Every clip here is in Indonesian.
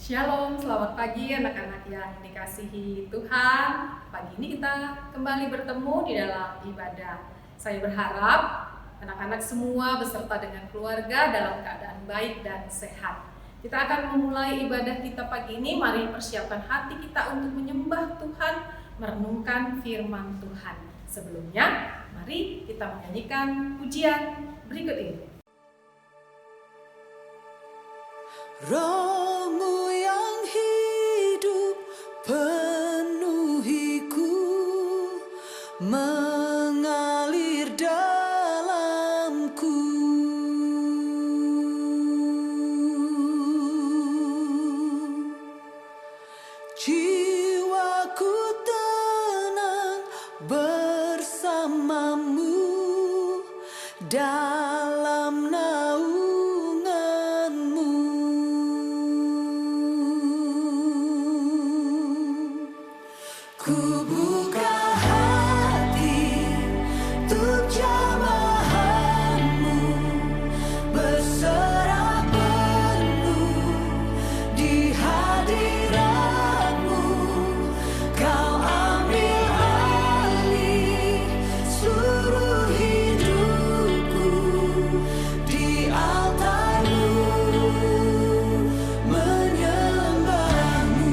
Shalom, selamat pagi anak-anak yang dikasihi Tuhan. Pagi ini kita kembali bertemu di dalam ibadah. Saya berharap anak-anak semua beserta dengan keluarga dalam keadaan baik dan sehat. Kita akan memulai ibadah kita pagi ini. Mari persiapkan hati kita untuk menyembah Tuhan, merenungkan firman Tuhan. Sebelumnya, mari kita menyanyikan pujian berikut ini. Rohmu yang hidup penuhiku, mengalir dalamku. Jiwaku tenang bersamamu dalam naunganmu. Ku buka hati untuk jamahanmu, berserah penuh di hadiratmu. Kau ambil alih seluruh hidupku, di altarmu menyembahmu.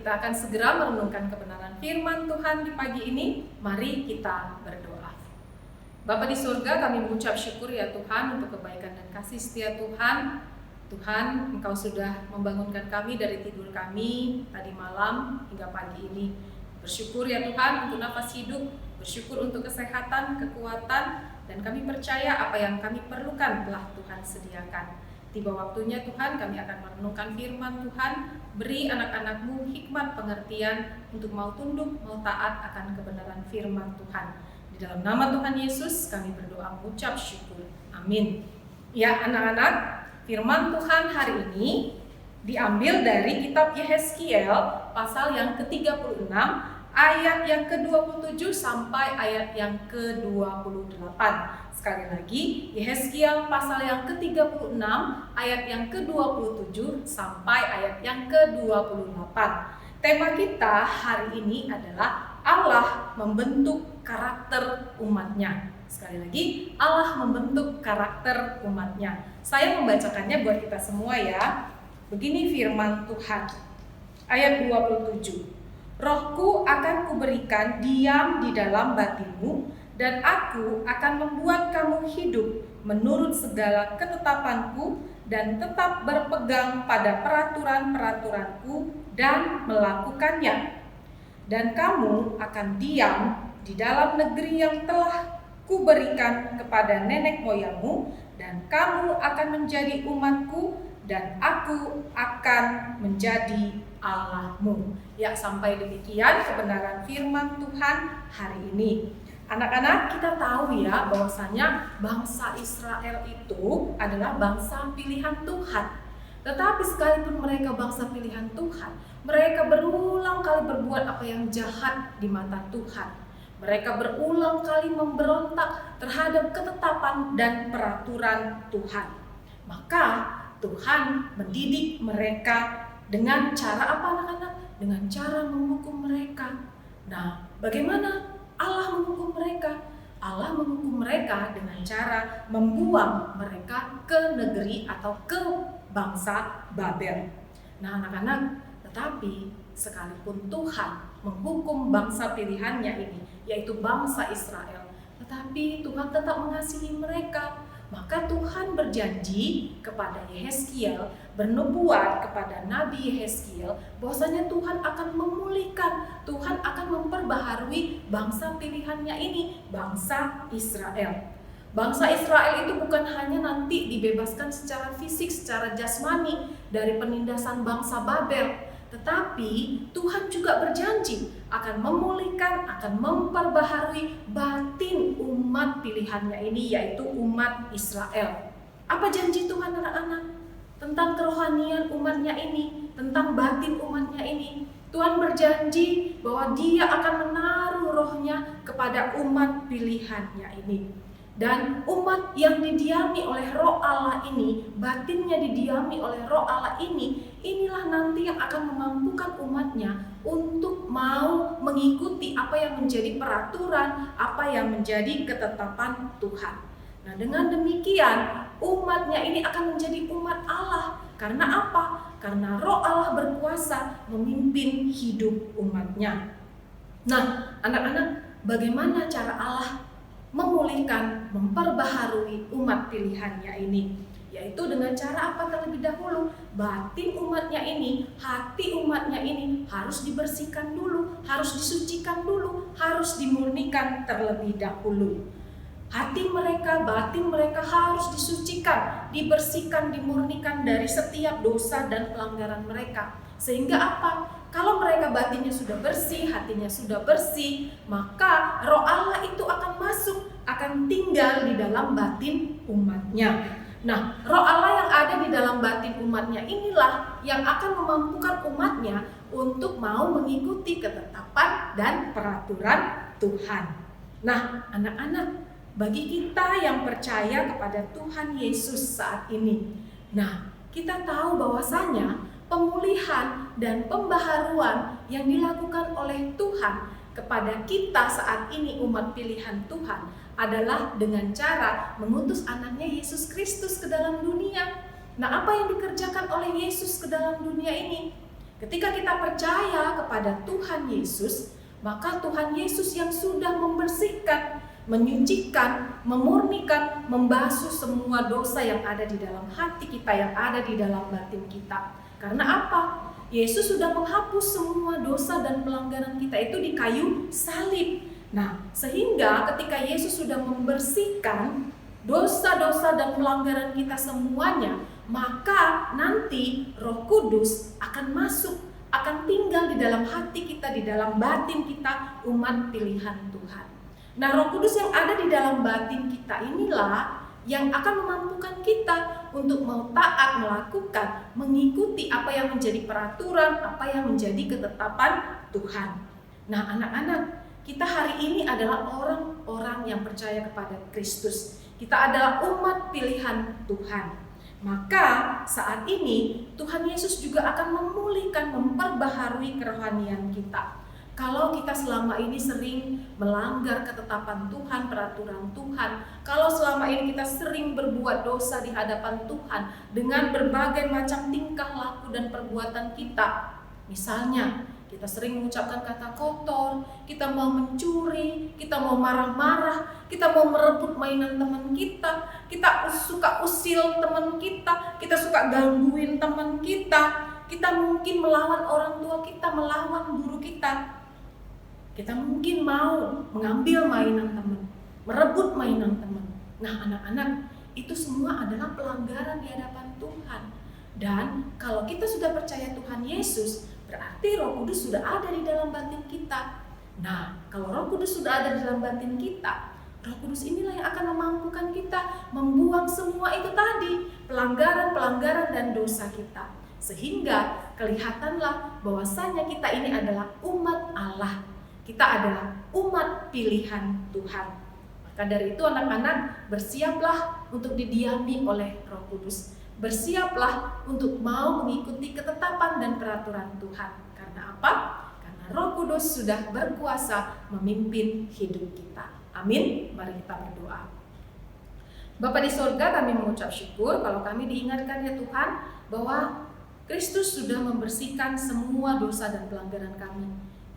kita akan segera merenungkan kebenaran firman Tuhan di pagi ini. Mari kita berdoa. Bapa di surga, kami mengucap syukur ya Tuhan untuk kebaikan dan kasih setia Tuhan. Tuhan, Engkau sudah membangunkan kami dari tidur kami tadi malam hingga pagi ini. Bersyukur ya Tuhan untuk nafas hidup, bersyukur untuk kesehatan, kekuatan, dan kami percaya apa yang kami perlukan telah Tuhan sediakan. Tiba waktunya Tuhan, kami akan merenungkan firman Tuhan. Beri anak-anak-Mu hikmat pengertian untuk mau tunduk, mau taat akan kebenaran firman Tuhan. Di dalam nama Tuhan Yesus kami berdoa mengucap syukur. Amin. Ya anak-anak, firman Tuhan hari ini diambil dari kitab Yehezkiel pasal yang ke-36 ayat yang ke-27 sampai ayat yang ke-28. Sekali lagi, Yehezkiel pasal yang ke-36 ayat yang ke-27 sampai ayat yang ke-28. Tema kita hari ini adalah Allah membentuk karakter umatnya. Sekali lagi, Allah membentuk karakter umatnya. Saya membacakannya buat kita semua ya. Begini firman Tuhan. Ayat 27. Rohku akan kuberikan diam di dalam batinmu, dan aku akan membuat kamu hidup menurut segala ketetapanku dan tetap berpegang pada peraturan-peraturanku dan melakukannya. Dan kamu akan diam di dalam negeri yang telah kuberikan kepada nenek moyangmu, dan kamu akan menjadi umatku, dan aku akan menjadi Allahmu. Ya, sampai demikian kebenaran firman Tuhan hari ini. Anak-anak, kita tahu ya bahwasanya bangsa Israel itu adalah bangsa pilihan Tuhan. Tetapi sekalipun mereka bangsa pilihan Tuhan, mereka berulang kali berbuat apa yang jahat di mata Tuhan. Mereka berulang kali memberontak terhadap ketetapan dan peraturan Tuhan. Maka Tuhan mendidik mereka dengan cara apa anak-anak? Dengan cara menghukum mereka. Nah, bagaimana Allah menghukum mereka? Allah menghukum mereka dengan cara membuang mereka ke negeri atau ke bangsa Babel. Nah anak-anak, tetapi sekalipun Tuhan menghukum bangsa pilihannya ini, yaitu bangsa Israel, tetapi Tuhan tetap mengasihi mereka. Maka Tuhan berjanji kepada Yehezkiel, bernubuat kepada Nabi Yehezkiel, bahwasanya Tuhan akan memulihkan, Tuhan akan memperbaharui bangsa pilihannya ini, bangsa Israel. Bangsa Israel itu bukan hanya nanti dibebaskan secara fisik, secara jasmani dari penindasan bangsa Babel, tetapi Tuhan juga berjanji akan memulihkan, akan memperbaharui batin umat pilihannya ini, yaitu umat Israel. Apa janji Tuhan anak-anak? Tentang kerohanian umatnya ini, tentang batin umatnya ini. Tuhan berjanji bahwa Dia akan menaruh rohnya kepada umat pilihannya ini. Dan umat yang didiami oleh roh Allah ini, batinnya didiami oleh roh Allah ini, inilah nanti yang akan memampukan umatnya untuk mau mengikuti apa yang menjadi peraturan, apa yang menjadi ketetapan Tuhan. Nah dengan demikian, umatnya ini akan menjadi umat Allah. Karena apa? Karena roh Allah berkuasa memimpin hidup umatnya. Nah anak-anak, bagaimana cara Allah memulihkan, memperbaharui umat pilihannya ini? Yaitu dengan cara apa terlebih dahulu? Batin umatnya ini, hati umatnya ini harus dibersihkan dulu, harus disucikan dulu, harus dimurnikan terlebih dahulu. Hati mereka, batin mereka harus disucikan, dibersihkan, dimurnikan dari setiap dosa dan pelanggaran mereka. Sehingga apa? Kalau mereka batinnya sudah bersih, hatinya sudah bersih, maka roh Allah itu akan masuk, akan tinggal di dalam batin umatnya. Nah, roh Allah yang ada di dalam batin umatnya inilah yang akan memampukan umatnya untuk mau mengikuti ketetapan dan peraturan Tuhan. Nah, anak-anak, bagi kita yang percaya kepada Tuhan Yesus saat ini, nah, kita tahu bahwasanya pemulihan dan pembaharuan yang dilakukan oleh Tuhan kepada kita saat ini umat pilihan Tuhan adalah dengan cara mengutus anaknya Yesus Kristus ke dalam dunia. Nah, apa yang dikerjakan oleh Yesus ke dalam dunia ini? Ketika kita percaya kepada Tuhan Yesus, maka Tuhan Yesus yang sudah membersihkan, menyucikan, memurnikan, membasuh semua dosa yang ada di dalam hati kita, yang ada di dalam batin kita. Karena apa? Yesus sudah menghapus semua dosa dan pelanggaran kita itu di kayu salib. Nah, sehingga ketika Yesus sudah membersihkan dosa-dosa dan pelanggaran kita semuanya, maka nanti Roh Kudus akan masuk, akan tinggal di dalam hati kita, di dalam batin kita, umat pilihan Tuhan. Nah, Roh Kudus yang ada di dalam batin kita inilah yang akan memampukan kita untuk mau taat, melakukan, mengikuti apa yang menjadi peraturan, apa yang menjadi ketetapan Tuhan. Nah, anak-anak, kita hari ini adalah orang-orang yang percaya kepada Kristus. Kita adalah umat pilihan Tuhan. Maka saat ini Tuhan Yesus juga akan memulihkan, memperbaharui kerohanian kita. Kalau kita selama ini sering melanggar ketetapan Tuhan, peraturan Tuhan, kalau selama ini kita sering berbuat dosa di hadapan Tuhan dengan berbagai macam tingkah laku dan perbuatan kita, misalnya kita sering mengucapkan kata kotor, kita mau mencuri, kita mau marah-marah, kita mau merebut mainan teman kita suka usil teman kita suka gangguin teman kita mungkin melawan orang tua kita, melawan guru kita mungkin mau mengambil mainan teman, merebut mainan teman. Nah, anak-anak, itu semua adalah pelanggaran di hadapan Tuhan. Dan kalau kita sudah percaya Tuhan Yesus, berarti Roh Kudus sudah ada di dalam batin kita. Nah, kalau Roh Kudus sudah ada di dalam batin kita, Roh Kudus inilah yang akan memampukan kita membuang semua itu tadi, pelanggaran-pelanggaran dan dosa kita. Sehingga kelihatanlah bahwasanya kita ini adalah umat Allah. Kita adalah umat pilihan Tuhan. Maka dari itu anak-anak, bersiaplah untuk didiami oleh Roh Kudus. Bersiaplah untuk mau mengikuti ketetapan dan peraturan Tuhan. Karena apa? Karena Roh Kudus sudah berkuasa memimpin hidup kita. Amin. Mari kita berdoa. Bapa di surga, kami mengucap syukur kalau kami diingatkan ya Tuhan bahwa Kristus sudah membersihkan semua dosa dan pelanggaran kami.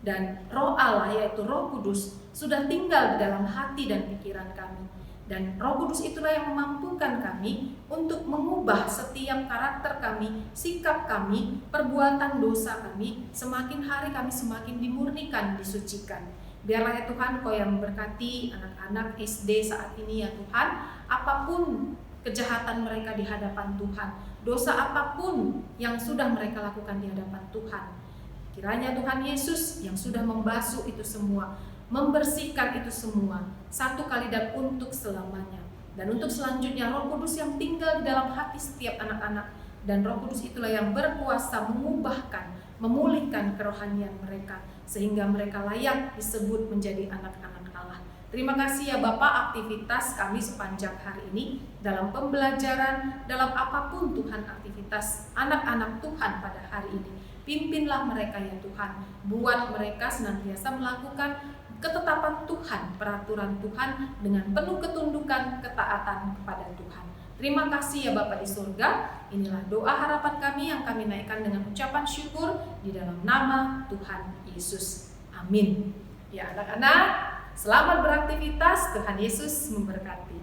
Dan Roh Allah yaitu Roh Kudus sudah tinggal di dalam hati dan pikiran kami. Dan Roh Kudus itulah yang memampukan kami untuk mengubah setiap karakter kami, sikap kami, perbuatan dosa kami. Semakin hari kami semakin dimurnikan, disucikan. Biarlah ya Tuhan Kau yang memberkati anak-anak SD saat ini ya Tuhan. Apapun kejahatan mereka di hadapan Tuhan, dosa apapun yang sudah mereka lakukan di hadapan Tuhan, kiranya Tuhan Yesus yang sudah membasuh itu semua, membersihkan itu semua satu kali dan untuk selamanya. Dan untuk selanjutnya Roh Kudus yang tinggal di dalam hati setiap anak-anak, dan Roh Kudus itulah yang berkuasa mengubahkan, memulihkan kerohanian mereka sehingga mereka layak disebut menjadi anak-anak Allah. Terima kasih ya Bapak, aktivitas kami sepanjang hari ini dalam pembelajaran, dalam apapun Tuhan aktivitas anak-anak Tuhan pada hari ini. Pimpinlah mereka ya Tuhan, buat mereka senantiasa melakukan ketetapan Tuhan, peraturan Tuhan dengan penuh ketundukan, ketaatan kepada Tuhan. Terima kasih ya Bapa di surga. Inilah doa harapan kami yang kami naikkan dengan ucapan syukur di dalam nama Tuhan Yesus. Amin. Ya anak-anak, selamat beraktivitas. Tuhan Yesus memberkati.